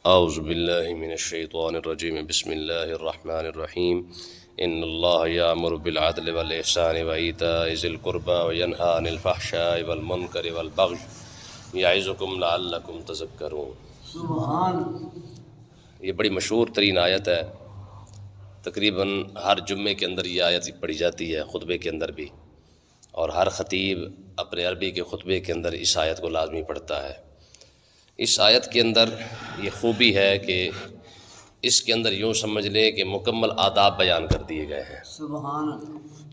اعوذ باللہ من الشیطان الرجیم بسم اللہ الرحمن الرحیم ان اللہ یامر بالعدل والاحسان وایتاء ذی القربى وینہی عن الفحشاء والمنکر والبغی یعظکم لعلکم تذکرون۔ سبحان۔ یہ بڑی مشہور ترین آیت ہے، تقریباً ہر جمعے کے اندر یہ آیت پڑھی جاتی ہے، خطبے کے اندر بھی، اور ہر خطیب اپنے عربی کے خطبے کے اندر اس آیت کو لازمی پڑھتا ہے۔ اس آیت کے اندر یہ خوبی ہے کہ اس کے اندر یوں سمجھ لیں کہ مکمل آداب بیان کر دیے گئے ہیں۔ سبحان۔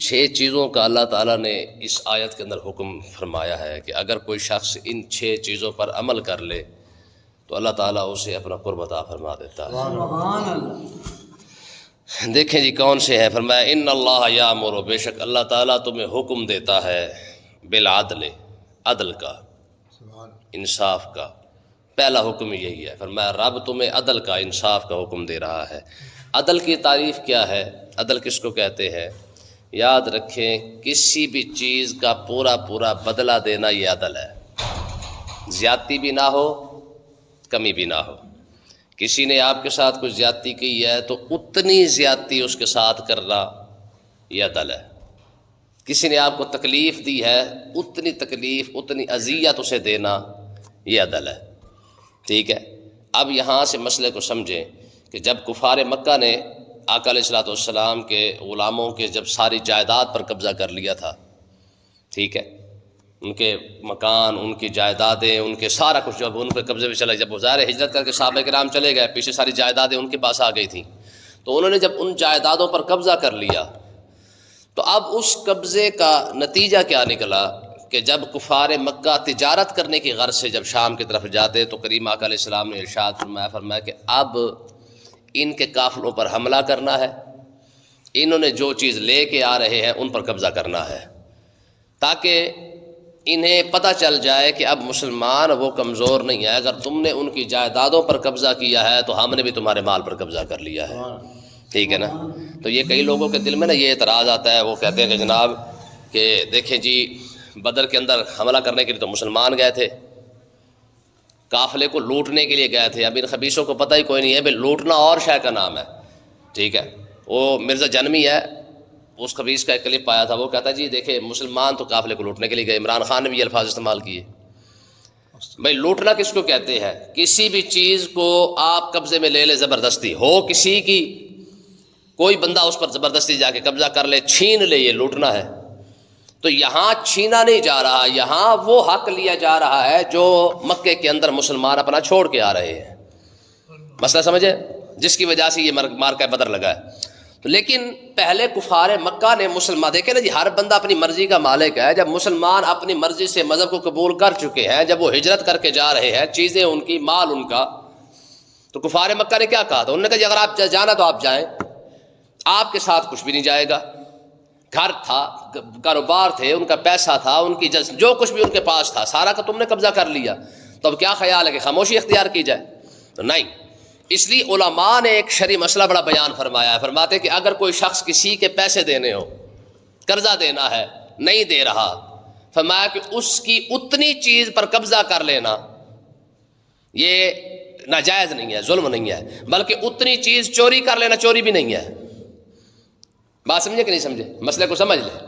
6 چیزوں کا اللہ تعالیٰ نے اس آیت کے اندر حکم فرمایا ہے کہ اگر کوئی شخص ان 6 چیزوں پر عمل کر لے تو اللہ تعالیٰ اسے اپنا قرب عطا فرما دیتا ہے۔ سبحان اللہ۔ دیکھیں جی کون سے ہیں، فرمایا ان اللہ یامر، بے شک اللہ تعالیٰ تمہیں حکم دیتا ہے بالعدل، عدل کا، انصاف کا۔ پہلا حکم یہی ہے، فرمایا رب تمہیں عدل کا، انصاف کا حکم دے رہا ہے۔ عدل کی تعریف کیا ہے؟ عدل کس کو کہتے ہیں؟ یاد رکھیں، کسی بھی چیز کا پورا پورا بدلہ دینا یہ عدل ہے، زیادتی بھی نہ ہو، کمی بھی نہ ہو۔ کسی نے آپ کے ساتھ کچھ زیادتی کی ہے تو اتنی زیادتی اس کے ساتھ کرنا یہ عدل ہے۔ کسی نے آپ کو تکلیف دی ہے، اتنی تکلیف، اتنی اذیت اسے دینا یہ عدل ہے۔ ٹھیک ہے، اب یہاں سے مسئلے کو سمجھیں کہ جب کفار مکہ نے آقا علیہ الصلوۃ والسلام کے غلاموں کے جب ساری جائیداد پر قبضہ کر لیا تھا، ٹھیک ہے، ان کے مکان، ان کی جائیدادیں، ان کے سارا کچھ جب ان کے قبضے میں چلا، جب ظاہر ہجرت کر کے صحابہ کرام چلے گئے، پیچھے ساری جائیدادیں ان کے پاس آ گئی تھیں، تو انہوں نے جب ان جائیدادوں پر قبضہ کر لیا تو اب اس قبضے کا نتیجہ کیا نکلا کہ جب کفار مکہ تجارت کرنے کی غرض سے جب شام کی طرف جاتے تو کریم آقا علیہ السلام نے ارشاد فرمایا کہ اب ان کے قافلوں پر حملہ کرنا ہے، انہوں نے جو چیز لے کے آ رہے ہیں ان پر قبضہ کرنا ہے، تاکہ انہیں پتہ چل جائے کہ اب مسلمان وہ کمزور نہیں ہے، اگر تم نے ان کی جائیدادوں پر قبضہ کیا ہے تو ہم نے بھی تمہارے مال پر قبضہ کر لیا ہے۔ ٹھیک ہے نا؟ تو یہ کئی لوگوں کے دل میں نا یہ اعتراض آتا ہے، وہ کہتے ہیں کہ جناب کہ دیکھیں جی بدر کے اندر حملہ کرنے کے لیے تو مسلمان گئے تھے، قافلے کو لوٹنے کے لیے گئے تھے، اب ان خبیثوں کو پتہ ہی کوئی نہیں ہے بھائی لوٹنا اور شے کا نام ہے۔ ٹھیک ہے، وہ مرزا جنمی ہے، اس خبیث کا ایک کلپ آیا تھا، وہ کہتا جی دیکھیں مسلمان تو قافلے کو لوٹنے کے لیے گئے، عمران خان نے بھی یہ الفاظ استعمال کیے۔ بھائی لوٹنا کس کو کہتے ہیں؟ کسی بھی چیز کو آپ قبضے میں لے لے، زبردستی ہو کسی کی، کوئی بندہ اس پر زبردستی جا کے قبضہ کر لے، چھین لے، یہ لوٹنا ہے۔ تو یہاں چھینا نہیں جا رہا، یہاں وہ حق لیا جا رہا ہے جو مکے کے اندر مسلمان اپنا چھوڑ کے آ رہے ہیں۔ مسئلہ سمجھے؟ جس کی وجہ سے یہ مارکہ بدر لگا ہے۔ تو لیکن پہلے کفار مکہ نے مسلمان، دیکھیں نا جی ہر بندہ اپنی مرضی کا مالک ہے، جب مسلمان اپنی مرضی سے مذہب کو قبول کر چکے ہیں، جب وہ ہجرت کر کے جا رہے ہیں، چیزیں ان کی، مال ان کا، تو کفار مکہ نے کیا کہا تھا؟ انہوں نے کہا جی اگر آپ جانا تو آپ جائیں، آپ کے ساتھ کچھ بھی نہیں جائے گا۔ گھر تھا، کاروبار تھے، ان کا پیسہ تھا، ان کی جو کچھ بھی ان کے پاس تھا سارا کا تم نے قبضہ کر لیا، تو اب کیا خیال ہے کہ خاموشی اختیار کی جائے؟ تو نہیں۔ اس لیے علماء نے ایک شرعی مسئلہ بڑا بیان فرمایا ہے، فرماتے کہ اگر کوئی شخص کسی کے پیسے دینے ہو، قرضہ دینا ہے، نہیں دے رہا، فرمایا کہ اس کی اتنی چیز پر قبضہ کر لینا یہ ناجائز نہیں ہے، ظلم نہیں ہے، بلکہ اتنی چیز چوری کر لینا چوری بھی نہیں ہے۔ بات سمجھے کہ نہیں سمجھے؟ مسئلے کو سمجھ لیں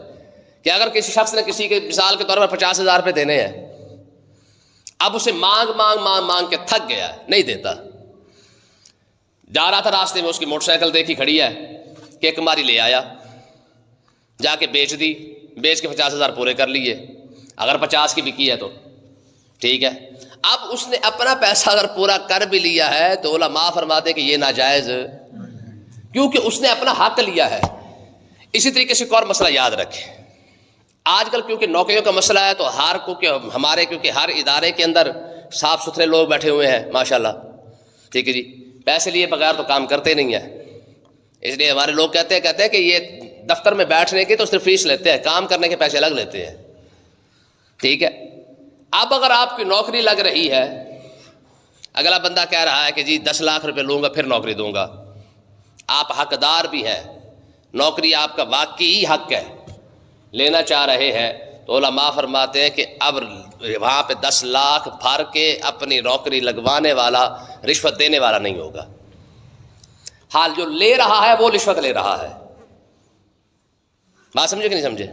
کہ اگر کسی شخص نے کسی کے مثال کے طور پر 50,000 روپے دینے ہیں، اب اسے مانگ کے تھک گیا ہے، نہیں دیتا، جا رہا تھا راستے میں اس کی موٹر سائیکل دیکھی کھڑی ہے کہ ایک ماری لے آیا، جا کے بیچ دی، بیچ کے 50,000 پورے کر لیے، اگر 50 کی بکی ہے تو ٹھیک ہے۔ اب اس نے اپنا پیسہ اگر پورا کر بھی لیا ہے تو علماء فرماتے ہیں کہ یہ ناجائز، کیونکہ اس نے اپنا حق لیا ہے۔ اسی طریقے سے ایک اور مسئلہ یاد رکھیں، آج کل کیونکہ نوکریوں کا مسئلہ ہے تو کیونکہ ہر ادارے کے اندر صاف ستھرے لوگ بیٹھے ہوئے ہیں ماشاءاللہ، ٹھیک ہے جی، پیسے لیے بغیر تو کام کرتے نہیں ہیں، اس لیے ہمارے لوگ کہتے ہیں کہ یہ دفتر میں بیٹھنے کی تو صرف فیس لیتے ہیں، کام کرنے کے پیسے الگ لیتے ہیں، ٹھیک ہے۔ اب اگر آپ کی نوکری لگ رہی ہے، اگلا بندہ کہہ رہا ہے کہ جی 10 لاکھ روپے لوں گا پھر نوکری دوں گا، آپ حقدار بھی ہیں، نوکری آپ کا واقعی حق ہے، لینا چاہ رہے ہیں، تو علماء فرماتے ہیں کہ اب وہاں پہ 10 لاکھ بھر کے اپنی نوکری لگوانے والا رشوت دینے والا نہیں ہوگا، حال جو لے رہا ہے وہ رشوت لے رہا ہے. بات سمجھے کہ نہیں سمجھے؟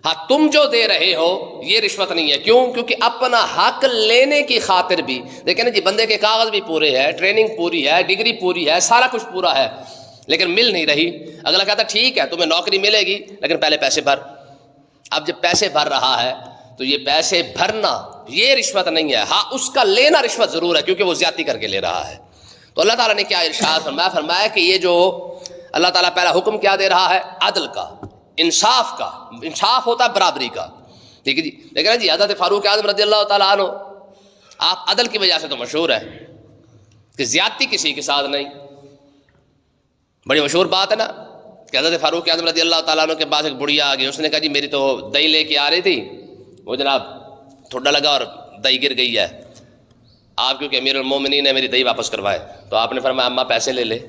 ہاں تم جو دے رہے ہو یہ رشوت نہیں ہے. کیوں؟ کیونکہ اپنا حق لینے کی خاطر بھی دیکھیں نا جی، بندے کے کاغذ بھی پورے ہیں، ٹریننگ پوری ہے، ڈگری پوری ہے، سارا کچھ پورا ہے، لیکن مل نہیں رہی. اگلا کہتا ٹھیک ہے تمہیں نوکری ملے گی لیکن پہلے پیسے بھر. اب جب پیسے بھر رہا ہے تو یہ پیسے بھرنا یہ رشوت نہیں ہے. ہاں اس کا لینا رشوت ضرور ہے کیونکہ وہ زیادتی کر کے لے رہا ہے. تو اللہ تعالیٰ نے کیا ارشاد فرمایا؟ فرمایا کہ یہ جو اللہ تعالیٰ پہلا حکم کیا دے رہا ہے؟ عدل کا، انصاف کا. انصاف ہوتا ہے برابری کا، ٹھیک ہے جی. لیکن جی حضرت فاروق اعظم رضی اللہ تعالیٰ عنہ آپ عدل کی وجہ سے تو مشہور ہے کہ زیادتی کسی کے ساتھ نہیں. بڑی مشہور بات ہے نا کہ حضرت فاروق اعظم رضی اللہ تعالیٰ عنہ کے پاس ایک بڑھیا آ گئی، اس نے کہا جی میری تو دہی لے کے آ رہی تھی، وہ جناب ٹھڈا لگا اور دہی گر گئی ہے، آپ کیونکہ امیر المومنین نے میری دہی واپس کروائے. تو آپ نے فرمایا اماں پیسے لے لے،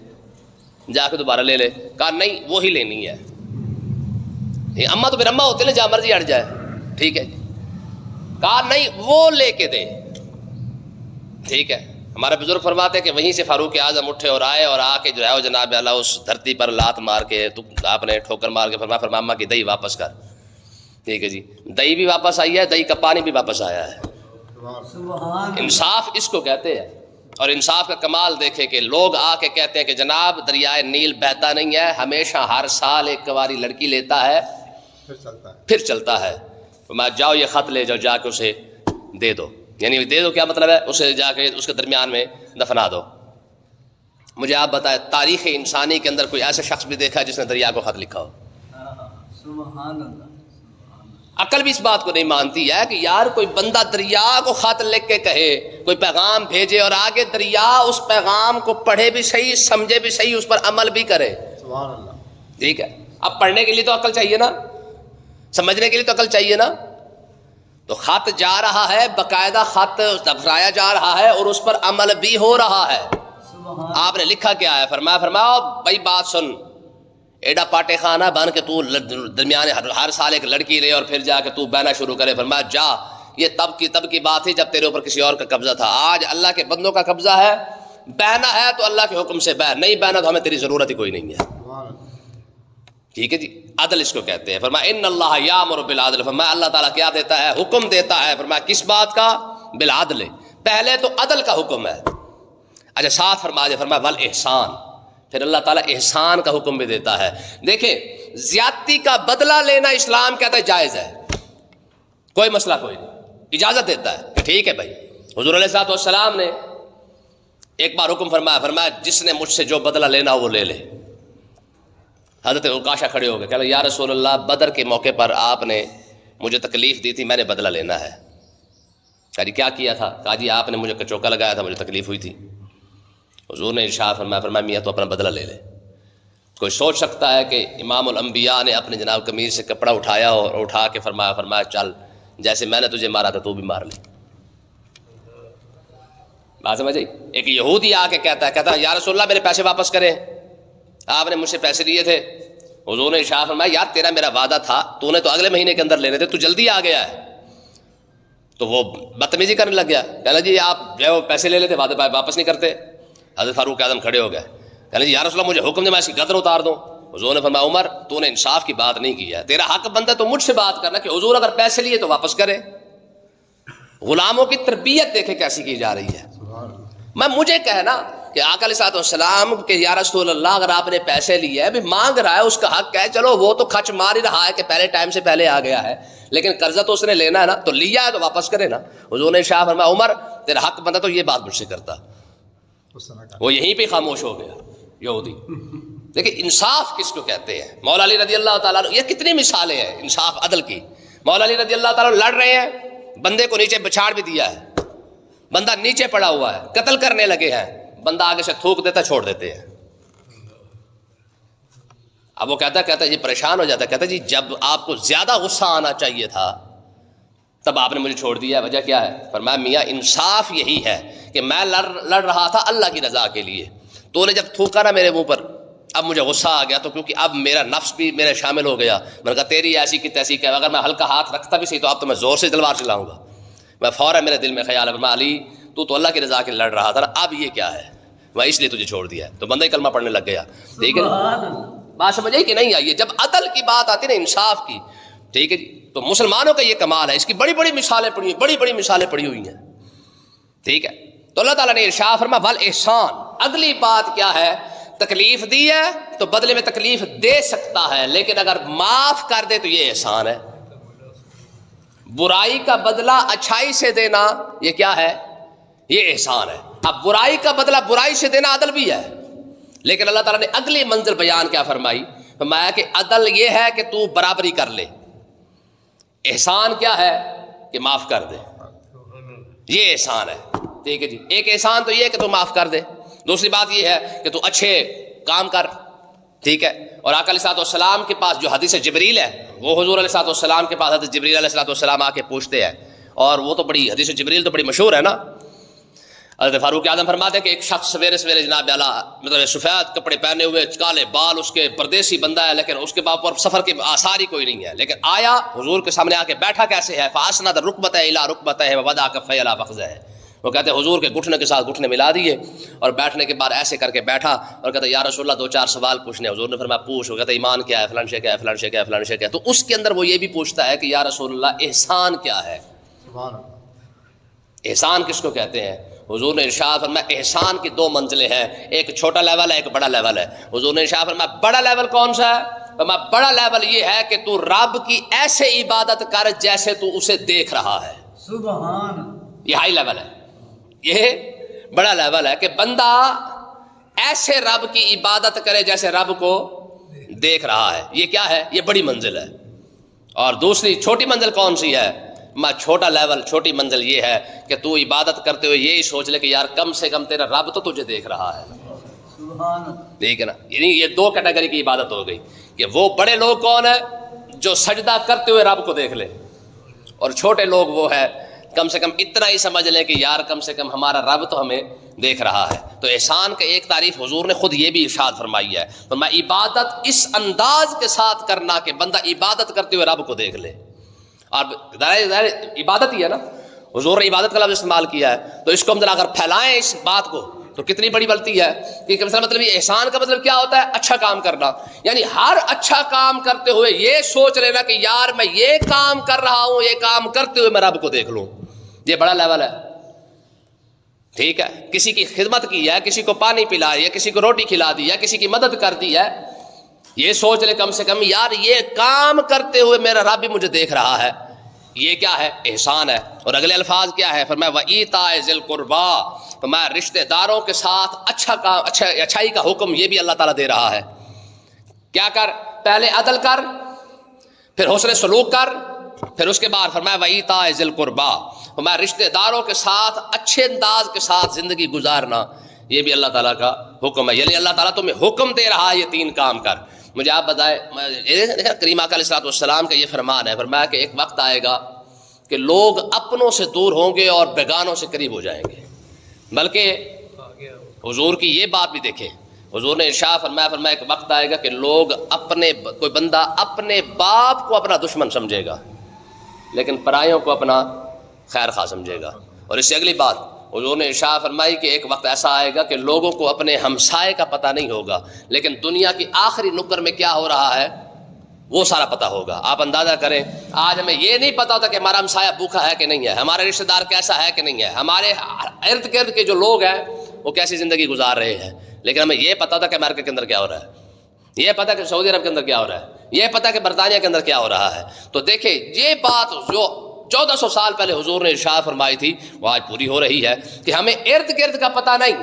جا کے دوبارہ لے لے. کہا نہیں وہی لینی ہے. اماں تو پھر اماں ہوتے نا، جہاں مرضی اڑ جائے، ٹھیک ہے. کہا نہیں وہ لے کے دے، ٹھیک ہے. ہمارے بزرگ فرماتے ہیں کہ وہیں سے فاروق اعظم اٹھے اور آئے اور آ کے جو ہے وہ جناب اللہ اس دھرتی پر لات مار کے آپ نے ٹھوکر مار کے فرمایا اماں کی دہی واپس کر. ٹھیک ہے جی، دہی بھی واپس آئی ہے، دہی کا پانی بھی واپس آیا ہے. انصاف اس کو کہتے ہیں. اور انصاف کا کمال دیکھے کہ لوگ آ کے کہتے ہیں کہ جناب دریائے نیل بہتا نہیں ہے، ہمیشہ ہر سال ایک کواری لڑکی لیتا ہے پھر چلتا ہے. میں جاؤ یہ خط لے جاؤ، جا کے اسے دے دو. یعنی دے دو کیا مطلب ہے؟ اسے جا کے اس کے درمیان میں دفنا دو. مجھے آپ بتائیں تاریخ انسانی کے اندر کوئی ایسا شخص بھی دیکھا ہے جس نے دریا کو خط لکھا ہو؟ سبحان اللہ. عقل بھی اس بات کو نہیں مانتی ہے کہ یار کوئی بندہ دریا کو خط لکھ کے کہے، کوئی پیغام بھیجے اور آگے دریا اس پیغام کو پڑھے بھی صحیح، سمجھے بھی صحیح، اس پر عمل بھی کرے. سبحان اللہ. ٹھیک ہے. اب پڑھنے کے لیے تو عقل چاہیے نا، سمجھنے کے لیے تو عقل چاہیے نا. تو خط جا رہا ہے، باقاعدہ خط دفرایا جا رہا ہے اور اس پر عمل بھی ہو رہا ہے. آپ نے لکھا کیا ہے؟ فرمایا بھائی بات سن، ایڈا پاٹے خانہ بن کے تو درمیان ہر سال ایک لڑکی لے اور پھر جا کے تو بہنا شروع کرے. فرمایا جا، یہ تب کی بات تھی جب تیرے اوپر کسی اور کا قبضہ تھا. آج اللہ کے بندوں کا قبضہ ہے، بہنا ہے تو اللہ کے حکم سے بہ، نہیں بہنا تو ہمیں تیری ضرورت ہی کوئی نہیں ہے. ٹھیک ہے جی. عدل اس کو کہتے ہیں. فرمایا ان اللہ یامر بالعدل. فرمایا اللہ تعالیٰ کیا دیتا ہے؟ حکم دیتا ہے. فرمایا کس بات کا؟ بالعدل. پہلے تو عدل کا حکم ہے. اچھا ساتھ فرمایا والاحسان، پھر اللہ تعالیٰ احسان کا حکم بھی دیتا ہے. دیکھیں زیادتی کا بدلہ لینا اسلام کہتا ہے جائز ہے، کوئی مسئلہ کوئی نہیں، اجازت دیتا ہے کہ ٹھیک ہے بھائی. حضور علیہ الصلوۃ والسلام نے ایک بار حکم فرمایا جس نے مجھ سے جو بدلہ لینا ہو وہ لے لے. حضرت عکاشہ کھڑے ہو گئے، کہا یا رسول اللہ بدر کے موقع پر آپ نے مجھے تکلیف دی تھی، میں نے بدلہ لینا ہے. کہا جی کیا کیا تھا؟ کہا جی آپ نے مجھے کچوکا لگایا تھا، مجھے تکلیف ہوئی تھی. حضور نے ارشاد فرمایا میاں تو اپنا بدلہ لے لے. کوئی سوچ سکتا ہے کہ امام الانبیاء نے اپنے جناب قمیض سے کپڑا اٹھایا اور اٹھا کے فرمایا چل جیسے میں نے تجھے مارا تھا تو بھی مار لے. بات سمجھ آئی؟ ایک یہودی آ کے کہتا ہے یا رسول اللہ میرے پیسے واپس کریں، آپ نے مجھ سے پیسے لیے تھے. حضور نے ارشاد فرمایا یار تیرا میرا وعدہ تھا، تو نے تو اگلے مہینے کے اندر لینے تھے، تو جلدی آ گیا ہے. تو وہ بدتمیزی کرنے لگ گیا، کہنا جی آپ جو ہے وہ پیسے لے لیتے وعدے واپس نہیں کرتے. حضرت فاروق اعظم کھڑے ہو گئے، کہنا جی یا رسول اللہ مجھے حکم دے میں اس کی گردن اتار دوں. حضور نے فرمایا عمر تو نے انصاف کی بات نہیں کی ہے، تیرا حق بنتا تو مجھ سے بات کرنا کہ حضور اگر پیسے لیے تو واپس کرے. غلاموں کی تربیت دیکھے کیسی کی جا رہی ہے. میں مجھے کہنا کہ آقا علیہ الصلوۃ والسلام کہ یا رسول اللہ اگر آپ نے پیسے لیے ابھی مانگ رہا ہے اس کا حق ہے، چلو وہ تو خرچ مار ہی رہا ہے کہ پہلے ٹائم سے پہلے آ گیا ہے، لیکن قرضہ تو اس نے لینا ہے نا، تو لیا ہے تو واپس کرے نا. حضور نے شاہ فرمایا عمر تیرا حق بنتا تو یہ بات مجھ سے کرتا. وہ یہیں پہ خاموش ہو گیا یہودی. دیکھیں انصاف کس کو کہتے ہیں؟ مولا علی رضی اللہ تعالیٰ یہ کتنی مثالیں ہیں انصاف عدل کی. مولا علی رضی اللہ تعالیٰ لڑ رہے ہیں، بندے کو نیچے بچھاڑ بھی دیا ہے، بندہ نیچے پڑا ہوا ہے، قتل کرنے لگے ہیں، بندہ آگے سے تھوک دیتا چھوڑ دیتے ہیں. اب وہ کہتا یہ پریشان ہو جاتا ہے، کہتا جی جب آپ کو زیادہ غصہ آنا چاہیے تھا تب آپ نے مجھے چھوڑ دیا، وجہ کیا ہے؟ فرمایا میاں انصاف یہی ہے کہ میں لڑ رہا تھا اللہ کی رضا کے لیے، تو نے جب تھوکا نا میرے منہ پر اب مجھے غصہ آ گیا تو کیونکہ اب میرا نفس بھی میرے شامل ہو گیا، میں نے کہا تیری ایسی کی تیسی کیا، اگر میں ہلکا ہاتھ رکھتا بھی صحیح تو اب تو میں زور سے تلوار چلاؤں گا. میں فوراً میرے دل میں خیال ہے میں علی تو اللہ کی رضا کے لڑ رہا تھا نا، اب یہ کیا ہے، میں اس لیے تجھے چھوڑ دیا ہے. تو بندہ ہی کلمہ پڑھنے لگ گیا. ٹھیک ہے بات سمجھ آئی کہ نہیں آئی؟ جب عدل کی بات آتی نا، انصاف کی، ٹھیک ہے جی، تو مسلمانوں کا یہ کمال ہے. اس کی بڑی بڑی مثالیں پڑھی، بڑی بڑی مثالیں پڑھی ہوئی ہیں. ٹھیک ہے، تو اللہ تعالیٰ نے ارشاد فرمایا بل احسان. اگلی بات کیا ہے؟ تکلیف دی ہے تو بدلے میں تکلیف دے سکتا ہے، لیکن اگر معاف کر دے تو یہ احسان ہے. برائی کا بدلہ اچھائی سے دینا یہ کیا ہے؟ یہ احسان ہے. اب برائی کا بدلہ برائی سے دینا عدل بھی ہے، لیکن اللہ تعالیٰ نے اگلی منزل بیان کیا فرمائی؟ فرمایا کہ عدل یہ ہے کہ تو برابری کر لے، احسان کیا ہے؟ کہ معاف کر دے. یہ احسان ہے. ٹھیک ہے جی، ایک احسان تو یہ ہے کہ تو معاف کر دے، دوسری بات یہ ہے کہ تو اچھے کام کر. ٹھیک ہے، اور آقا علیہ السلام کے پاس جو حدیث جبریل ہے، وہ حضور علیہ السلام کے پاس حضرت جبریل علیہ السلام آ کے پوچھتے ہیں، اور وہ تو بڑی حدیث جبریل تو بڑی مشہور ہے نا. حضرت فاروق اعظم فرماتے ہیں کہ ایک شخص سویرے سویرے جناب اعلیٰ مطلب سفید کپڑے پہنے ہوئے، کالے بال، اس کے پردیسی بندہ ہے، لیکن اس کے باپ سفر کے آثار ہی کوئی نہیں ہے، لیکن آیا حضور کے سامنے آ کے بیٹھا کیسے ہے؟ فاسند رکبتہ الی رکبتہ ووضع کفیہ علی فخذہ. وہ کہتے ہیں حضور کے گھٹنے کے ساتھ گھٹنے ملا دیے اور بیٹھنے کے بعد ایسے کر کے بیٹھا اور کہتے ہیں یا رسول اللہ دو چار سوال پوچھنے. حضور نے فرمایا پوچھ. وہ کہتے ہیں ایمان کیا ہے، فلان شے کیا ہے، فلان شے کیا ہے، فلان شے کیا ہے. تو اس کے اندر وہ یہ بھی پوچھتا ہے کہ یا رسول اللہ احسان کیا ہے؟ احسان کس کو کہتے ہیں؟ حضور نے ارشاد فرمایا احسان کی دو منزلیں ہیں، ایک چھوٹا لیول ہے، ایک بڑا لیول ہے. حضور نے ارشاد فرمایا بڑا لیول کون سا ہے؟ فرمایا بڑا لیول یہ ہے کہ تو رب کی ایسے عبادت کر جیسے تو اسے دیکھ رہا ہے. سبحان. یہ ہائی لیول ہے. یہ بڑا لیول ہے کہ بندہ ایسے رب کی عبادت کرے جیسے رب کو دیکھ رہا ہے. یہ کیا ہے؟ یہ بڑی منزل ہے. اور دوسری چھوٹی منزل کون سی ہے؟ چھوٹا لیول، چھوٹی منزل یہ ہے کہ تو عبادت کرتے ہوئے یہی سوچ لے کہ یار کم سے کم تیرا رب تو تجھے دیکھ رہا ہے. ٹھیک ہے نا؟ یعنی یہ دو کیٹیگری کی عبادت ہو گئی کہ وہ بڑے لوگ کون ہیں جو سجدہ کرتے ہوئے رب کو دیکھ لے، اور چھوٹے لوگ وہ ہے کم سے کم اتنا ہی سمجھ لیں کہ یار کم سے کم ہمارا رب تو ہمیں دیکھ رہا ہے. تو احسان کا ایک تعریف حضور نے خود یہ بھی ارشاد فرمائی ہے، فرمایا عبادت اس انداز کے ساتھ کرنا کہ بندہ عبادت کرتے ہوئے رب کو دیکھ لے. اور ظاہر عبادت ہی ہے نا، حضور نے عبادت کا لفظ استعمال کیا ہے، تو اس کو ہم اگر پھیلائیں اس بات کو تو کتنی بڑی غلطی ہے. کہ مطلب یہ احسان کا مطلب کیا ہوتا ہے؟ اچھا کام کرنا. یعنی ہر اچھا کام کرتے ہوئے یہ سوچ لینا کہ یار میں یہ کام کر رہا ہوں، یہ کام کرتے ہوئے میں رب کو دیکھ لوں. یہ بڑا لیول ہے. ٹھیک ہے، کسی کی خدمت کی ہے، کسی کو پانی پلایا، کسی کو روٹی کھلا دی ہے، کسی کی مدد کر دی ہے، یہ سوچ لے کم سے کم یار یہ کام کرتے ہوئے میرا رب بھی مجھے دیکھ رہا ہے. یہ کیا ہے؟ احسان ہے. اور اگلے الفاظ کیا ہے؟ فرمایا وَإِيتَاءِ ذِي الْقُرْبَىٰ، فرمایا رشتہ داروں کے ساتھ اچھا کام، اچھائی کا حکم یہ بھی اللہ تعالیٰ دے رہا ہے. کیا کر؟ پہلے عدل کر، پھر حسن سلوک کر، پھر اس کے بعد فرمایا وَإِيتَاءِ ذِي الْقُرْبَىٰ، فرمایا رشتہ داروں کے ساتھ اچھے انداز کے ساتھ زندگی گزارنا یہ بھی اللہ تعالیٰ کا حکم ہے. یعنی اللہ تعالیٰ تمہیں حکم دے رہا ہے یہ تین کام کر. مجھے آپ بتائیں، کریم آقا علیہ السلام کا یہ فرمان ہے، فرمایا کہ ایک وقت آئے گا کہ لوگ اپنوں سے دور ہوں گے اور بیگانوں سے قریب ہو جائیں گے. بلکہ حضور کی یہ بات بھی دیکھیں، حضور نے ارشاد فرمایا ایک وقت آئے گا کہ لوگ کوئی بندہ اپنے باپ کو اپنا دشمن سمجھے گا لیکن پرایوں کو اپنا خیر خواہ سمجھے گا. اور اس سے اگلی بات حضور نے ارشاد فرمائی کہ ایک وقت ایسا آئے گا کہ لوگوں کو اپنے ہمسائے کا پتہ نہیں ہوگا لیکن دنیا کی آخری نکر میں کیا ہو رہا ہے وہ سارا پتہ ہوگا. آپ اندازہ کریں، آج ہمیں یہ نہیں پتا ہوتا کہ ہمارا ہمسایہ بھوکا ہے کہ نہیں ہے، ہمارے رشتہ دار کیسا ہے کہ نہیں ہے، ہمارے ارد گرد کے جو لوگ ہیں وہ کیسی زندگی گزار رہے ہیں، لیکن ہمیں یہ پتا ہوتا کہ امریکہ کے اندر کیا ہو رہا ہے، یہ پتا کہ سعودی عرب کے اندر کیا ہو رہا ہے، یہ پتا کہ برطانیہ کے اندر کیا ہو رہا ہے. تو دیکھیں یہ بات جو 1400 سال پہلے حضور نے ارشاد فرمائی تھی وہ آج پوری ہو رہی ہے کہ ہمیں ارد گرد کا پتہ نہیں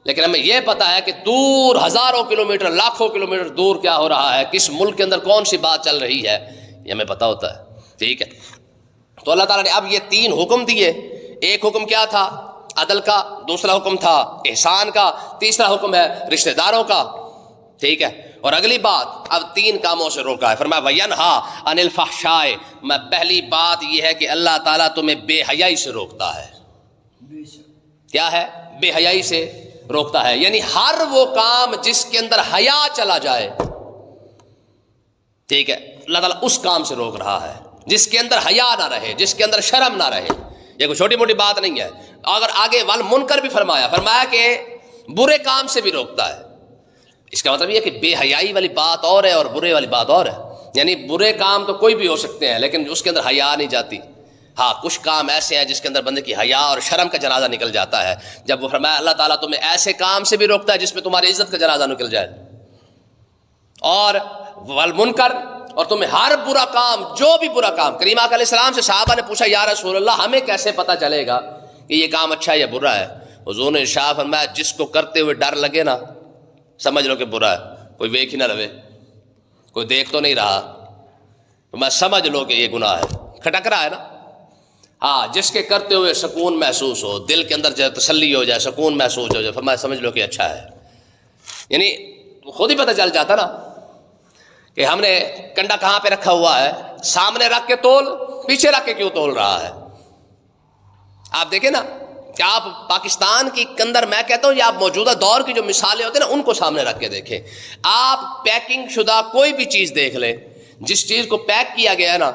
لیکن ہمیں یہ پتا ہے کہ دور ہزاروں کلومیٹر، لاکھوں کلومیٹر دور کیا ہو رہا ہے، کس ملک کے اندر کون سی بات چل رہی ہے، یہ ہمیں پتا ہوتا ہے. ٹھیک ہے، تو اللہ تعالیٰ نے اب یہ تین حکم دیے. ایک حکم کیا تھا؟ عدل کا. دوسرا حکم تھا احسان کا. تیسرا حکم ہے رشتہ داروں کا. ٹھیک ہے، اور اگلی بات اب تین کاموں سے روکا ہے. فرمایا وَيَنْهَا عَنِ الْفَحْشَاءِ، میں پہلی بات یہ ہے کہ اللہ تعالیٰ تمہیں بے حیائی سے روکتا ہے. کیا ہے؟ بے حیائی سے روکتا ہے، یعنی ہر وہ کام جس کے اندر حیا چلا جائے، ٹھیک ہے، اللہ تعالیٰ اس کام سے روک رہا ہے جس کے اندر حیا نہ رہے، جس کے اندر شرم نہ رہے. یہ کوئی چھوٹی موٹی بات نہیں ہے. اگر آگے والمنکر بھی فرمایا کہ برے کام سے بھی روکتا ہے. اس کا مطلب یہ کہ بے حیائی والی بات اور ہے اور برے والی بات اور ہے. یعنی برے کام تو کوئی بھی ہو سکتے ہیں لیکن اس کے اندر حیا نہیں جاتی. ہاں کچھ کام ایسے ہیں جس کے اندر بندے کی حیا اور شرم کا جنازہ نکل جاتا ہے. جب وہ فرمایا اللہ تعالیٰ تمہیں ایسے کام سے بھی روکتا ہے جس میں تمہاری عزت کا جنازہ نکل جائے، اور والمنکر، اور تمہیں ہر برا کام، جو بھی برا کام. کریم آقا علیہ السلام سے صحابہ نے پوچھا یا رسول اللہ ہمیں کیسے پتہ چلے گا کہ یہ کام اچھا ہے یا برا ہے؟ حضور نے ارشاد فرمایا جس کو کرتے ہوئے ڈر لگے نا سمجھ لو کہ برا ہے. کوئی دیکھ ہی نہ رہے، کوئی دیکھ تو نہیں رہا، میں سمجھ لو کہ یہ گناہ ہے، کھٹک رہا ہے نا. ہاں جس کے کرتے ہوئے سکون محسوس ہو، دل کے اندر جو تسلی ہو جائے، سکون محسوس ہو جائے، فرمایا سمجھ لو کہ اچھا ہے. یعنی خود ہی پتہ چل جاتا نا کہ ہم نے کنڈا کہاں پہ رکھا ہوا ہے، سامنے رکھ کے تول، پیچھے رکھ کے کیوں تول رہا ہے. آپ دیکھیں نا کہ آپ پاکستان کی اندر، میں کہتا ہوں یہ آپ موجودہ دور کی جو مثالیں ہوتی ہیں نا ان کو سامنے رکھ کے دیکھیں. آپ پیکنگ شدہ کوئی بھی چیز دیکھ لیں، جس چیز کو پیک کیا گیا ہے نا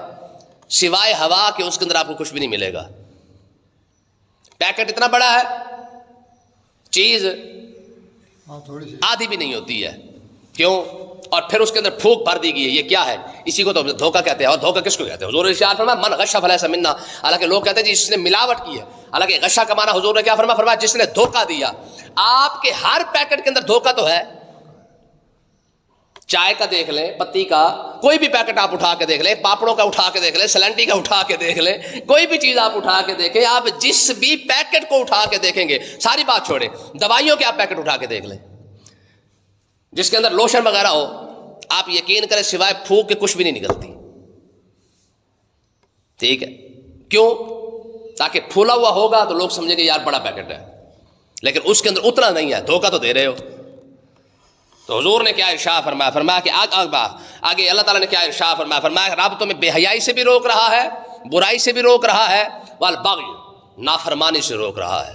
سوائے ہوا کے اس کے اندر آپ کو کچھ بھی نہیں ملے گا. پیکٹ اتنا بڑا ہے، چیز آدھی بھی نہیں ہوتی ہے. کیوں؟ اور پھر اس کے اندر پھونک بھر دی گئی ہے. یہ کیا ہے؟ اسی کو تو دھوکہ کہتے ہیں. اور دھوکہ کس کو کہتے ہیں؟ حضور نے ارشاد فرمایا من غش فلیس منا. حالانکہ لوگ کہتے ہیں جس نے ملاوٹ کی ہے، حالانکہ غشہ کا معنی حضور نے کیا فرمایا جس نے دھوکہ دیا. آپ کے ہر پیکٹ کے اندر دھوکہ تو ہے. چائے کا دیکھ لیں، پتی کا، کوئی بھی پیکٹ آپ اٹھا کے دیکھ لیں، پاپڑوں کا اٹھا کے دیکھ لیں، سلنٹی کا اٹھا کے دیکھ لیں، کوئی بھی چیز آپ اٹھا کے دیکھیں، آپ جس بھی پیکٹ کو اٹھا کے دیکھیں گے، ساری بات چھوڑیں، دوائیوں کے آپ پیکٹ اٹھا کے دیکھ لیں جس کے اندر لوشن وغیرہ ہو، آپ یقین کریں سوائے پھونک کے کچھ بھی نہیں نکلتی. ٹھیک ہے، کیوں؟ تاکہ پھولا ہوا ہوگا تو لوگ سمجھیں گے یار بڑا پیکٹ ہے، لیکن اس کے اندر اتنا نہیں ہے، دھوکہ تو دے رہے ہو. تو حضور نے کیا ارشاد فرمایا کہ آگے اللہ تعالیٰ نے کیا ارشاد فرمایا رب تمہیں بے حیائی سے بھی روک رہا ہے، برائی سے بھی روک رہا ہے، والبغی، نافرمانی سے روک رہا ہے.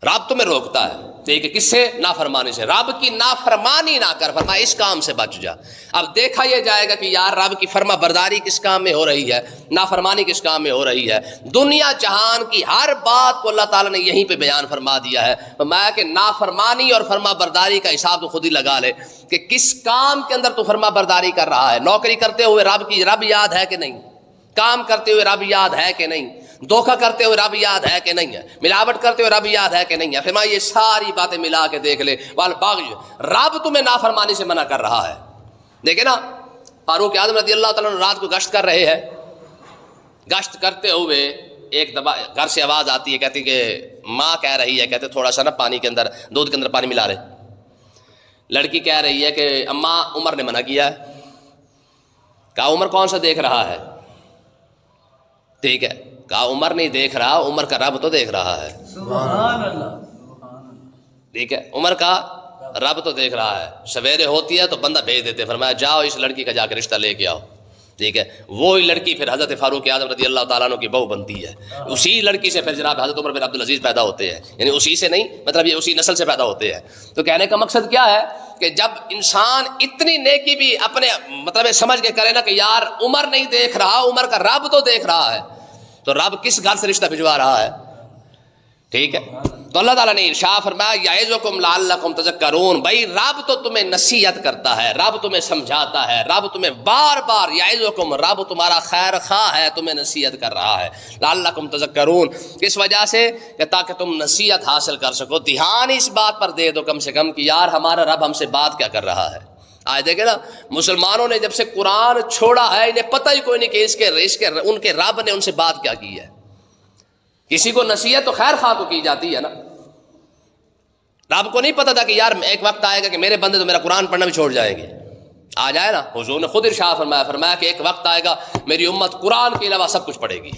رب تمہیں روکتا ہے، ٹھیک ہے، کس سے؟ نافرمانی سے. رب کی نافرمانی نہ کر، فرمایا اس کام سے بچ جا. اب دیکھا یہ جائے گا کہ یار رب کی فرما برداری کس کام میں ہو رہی ہے، نافرمانی کس کام میں ہو رہی ہے. دنیا جہان کی ہر بات کو اللہ تعالیٰ نے یہیں پہ بیان فرما دیا ہے. فرمایا کہ نافرمانی اور فرما برداری کا حساب تو خود ہی لگا لے کہ کس کام کے اندر تو فرما برداری کر رہا ہے. نوکری کرتے ہوئے رب یاد ہے کہ نہیں؟ کام کرتے ہوئے رب یاد ہے کہ نہیں؟ دھوکہ کرتے ہوئے رب یاد ہے کہ نہیں ہے؟ ملاوٹ کرتے ہوئے رب یاد ہے کہ نہیں ہے؟ فرمایا یہ ساری باتیں ملا کے دیکھ لے، والبغی، رب تمہیں نافرمانی سے منع کر رہا ہے. دیکھیں نا فاروق اعظم رضی اللہ تعالیٰ عنہ رات کو گشت کر رہے ہیں، گشت کرتے ہوئے ایک دفعہ گھر سے آواز آتی ہے، کہتی کہ ماں کہہ رہی ہے، کہتے تھوڑا سا نا پانی کے اندر، دودھ کے اندر پانی ملا رہے. لڑکی کہہ رہی ہے کہ اماں عمر نے منع کیا ہے. کہا عمر کون سا دیکھ رہا ہے؟ ٹھیک ہے، کہا عمر نہیں دیکھ رہا، عمر کا رب تو دیکھ رہا ہے. سبحان اللہ. ٹھیک ہے، عمر کا رب تو دیکھ رہا ہے. سویرے ہوتی ہے تو بندہ بھیج دیتے، فرمایا جاؤ اس لڑکی کا جا کے رشتہ لے کے آؤ. ٹھیک ہے، وہی لڑکی پھر حضرت فاروق اعظم رضی اللہ تعالیٰ عنہ کی بہو بنتی ہے. اسی لڑکی سے پھر جناب حضرت عمر بن عبدالعزیز پیدا ہوتے ہیں. یعنی اسی سے نہیں، مطلب یہ اسی نسل سے پیدا ہوتے ہیں. تو کہنے کا مقصد کیا ہے کہ جب انسان اتنی نیکی بھی اپنے مطلب سمجھ کے کرے نا کہ یار عمر نہیں دیکھ رہا، عمر کا رب تو دیکھ رہا ہے، تو رب کس گھر سے رشتہ بھجوا رہا ہے. ٹھیک ہے، تو اللہ تعالیٰ نے ارشاد فرمایا یعظکم لعلکم تذکرون. بھائی رب تو تمہیں نصیحت کرتا ہے، رب تمہیں سمجھاتا ہے، رب تمہیں بار بار یعظکم، رب تمہارا خیر خواہ ہے، تمہیں نصیحت کر رہا ہے. لعلکم تذکرون، کس وجہ سے؟ کہ تاکہ تم نصیحت حاصل کر سکو. دھیان اس بات پر دے دو کم سے کم کہ یار ہمارا رب ہم سے بات کیا کر رہا ہے. آج دیکھیں نا مسلمانوں نے جب سے قرآن چھوڑا ہے انہیں پتہ ہی کوئی نہیں کہ ان کے رب نے ان سے بات کیا کی ہے. کسی کو نصیحت تو خیر خواہ کو کی جاتی ہے نا، رب کو نہیں پتا تھا کہ یار ایک وقت آئے گا کہ میرے بندے تو میرا قرآن پڑھنا بھی چھوڑ جائیں گے. آ جائے نا، حضور نے خود ارشاد فرمایا کہ ایک وقت آئے گا میری امت قرآن کے علاوہ سب کچھ پڑھے گی،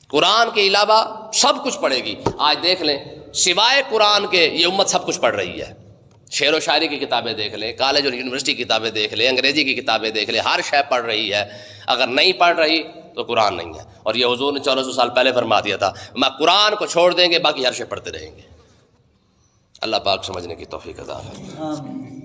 قرآن کے علاوہ سب کچھ پڑھے گی. آج دیکھ لیں سوائے قرآن کے یہ امت سب کچھ پڑھ رہی ہے. شعر و شاعری کی کتابیں دیکھ لیں، کالج اور یونیورسٹی کی کتابیں دیکھ لیں، انگریزی کی کتابیں دیکھ لیں، ہر شے پڑھ رہی ہے. اگر نہیں پڑھ رہی تو قرآن نہیں ہے. اور یہ حضور نے 1400 سال پہلے فرما دیا تھا، میں قرآن کو چھوڑ دیں گے باقی ہر شے پڑھتے رہیں گے. اللہ پاک سمجھنے کی توفیق عطا فرمائے۔ آمین